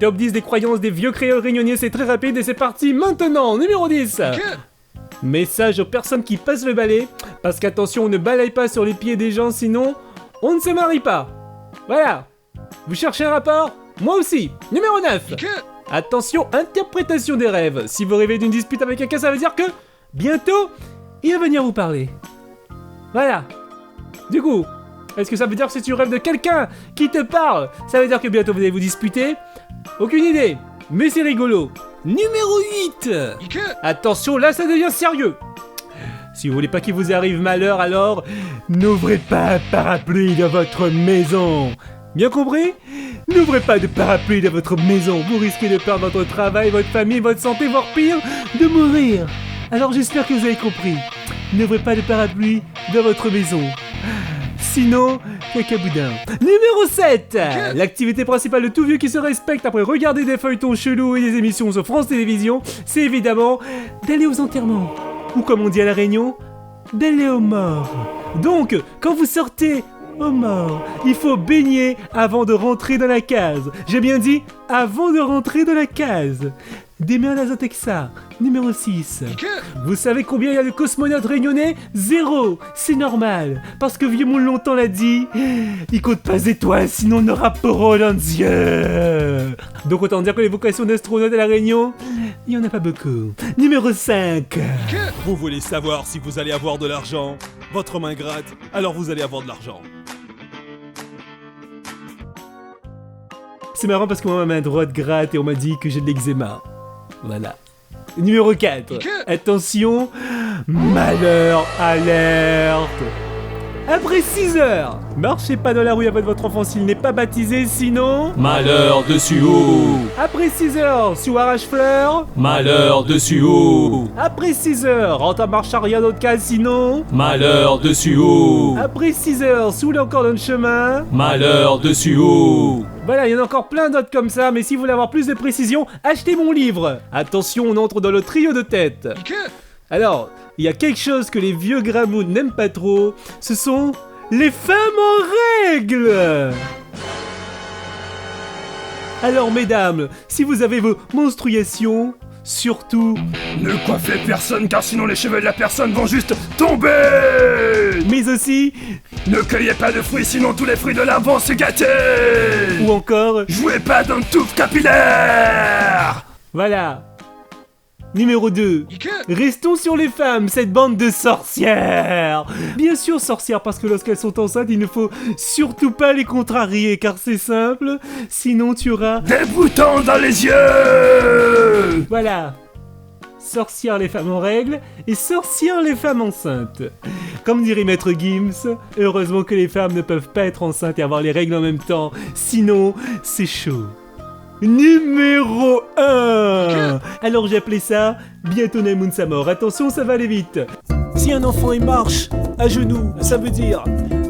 Top 10 des croyances des vieux créoles réunionnais, c'est très rapide et c'est parti maintenant. Numéro 10. Message aux personnes qui passent le balai, parce qu'attention, on ne balaye pas sur les pieds des gens, sinon on ne se marie pas. Voilà. Vous cherchez un rapport? Moi aussi. Numéro 9. Attention, interprétation des rêves. Si vous rêvez d'une dispute avec quelqu'un, ça veut dire que bientôt, il va venir vous parler. Voilà. Du coup, est-ce que ça veut dire que si tu rêves de quelqu'un qui te parle, ça veut dire que bientôt vous allez vous disputer? Aucune idée, mais c'est rigolo. Numéro 8. Attention, là ça devient sérieux. Si vous voulez pas qu'il vous arrive malheur, alors n'ouvrez pas un parapluie dans votre maison. Bien compris? N'ouvrez pas de parapluie dans votre maison. Vous risquez de perdre votre travail, votre famille, votre santé, voire pire, de mourir. Alors j'espère que vous avez compris. N'ouvrez pas de parapluie dans votre maison. Sinon, cacaboudin. Numéro 7. L'activité principale de tout vieux qui se respecte après regarder des feuilletons chelous et des émissions sur France Télévisions, c'est évidemment d'aller aux enterrements. Ou comme on dit à La Réunion, d'aller aux morts. Donc, quand vous sortez aux morts, il faut baigner avant de rentrer dans la case. J'ai bien dit avant de rentrer dans la case. Démerde Azotexa, numéro 6. Vous savez combien il y a de cosmonautes réunionnais? 0. C'est normal, parce que Vieux Moule longtemps l'a dit, il compte pas des étoiles, sinon on n'aura pas Roland Dieu. Donc autant dire que les vocations d'astronautes à La Réunion, il y en a pas beaucoup. Numéro 5. Vous voulez savoir si vous allez avoir de l'argent? Votre main gratte, alors vous allez avoir de l'argent. C'est marrant parce que moi, ma main droite gratte et on m'a dit que j'ai de l'eczéma. Voilà. Numéro 4. Attention, malheur, alerte. Après 6 heures, marchez pas dans la rue avec votre enfant s'il n'est pas baptisé, sinon... Malheur dessus haut. Après 6 heures, sous arrache-fleur. Malheur dessus haut. Après 6 heures, rentre à marche arrière d'autre cas, sinon... Malheur dessus haut. Après 6 heures, sous le cordon de chemin. Malheur dessus haut. Voilà, il y en a encore plein d'autres comme ça, mais si vous voulez avoir plus de précision, achetez mon livre. Attention, on entre dans le trio de tête. Alors, il y a quelque chose que les vieux gramous n'aiment pas trop, ce sont les femmes en règle. Alors mesdames, si vous avez vos menstruations, surtout... Ne coiffez personne car sinon les cheveux de la personne vont juste tomber. Mais aussi... Ne cueillez pas de fruits sinon tous les fruits de l'arbre vont se gâter. Ou encore... Jouez pas dans le touffe capillaire. Voilà. Numéro 2. Restons sur les femmes, cette bande de sorcières. Bien sûr sorcières, parce que lorsqu'elles sont enceintes, il ne faut surtout pas les contrarier, car c'est simple, sinon tu auras... Des boutons dans les yeux. Voilà. Sorcières les femmes en règle, et sorcières les femmes enceintes. Comme dirait Maître Gims, heureusement que les femmes ne peuvent pas être enceintes et avoir les règles en même temps, sinon c'est chaud. Numéro 1. Alors j'ai appelé ça bientôt Nemoun sa mort. Attention, ça va aller vite. Si un enfant il marche à genoux, ça veut dire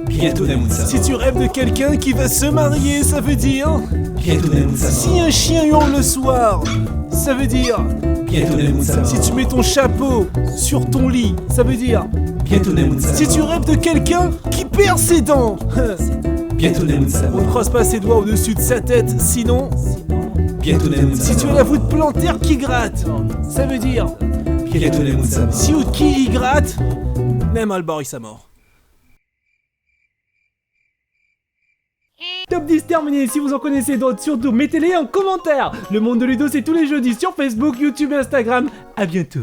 Bientôt Nemoun sa mort. si tu rêves de quelqu'un qui va se marier, ça veut dire Bientôt Nemoun sa mort. si un chien hurle le soir, ça veut dire Bientôt Nemoun sa mort. si tu mets ton chapeau sur ton lit, ça veut dire Bientôt Nemoun sa mort. si tu rêves de quelqu'un qui perd ses dents. Bientôt Nemoun sa On ne mort. croise pas ses doigts au-dessus de sa tête, sinon... Bientôt Nemoun sa Si tu as mort. la voûte plantaire qui gratte, ça veut dire... Bientôt Nemoun sa mort. Si ou qui y gratte, même Albor il sa mort. Top 10 terminé, si vous en connaissez d'autres, surtout mettez-les en commentaire. Le monde de Ludo c'est tous les jeudis sur Facebook, YouTube et Instagram. À bientôt.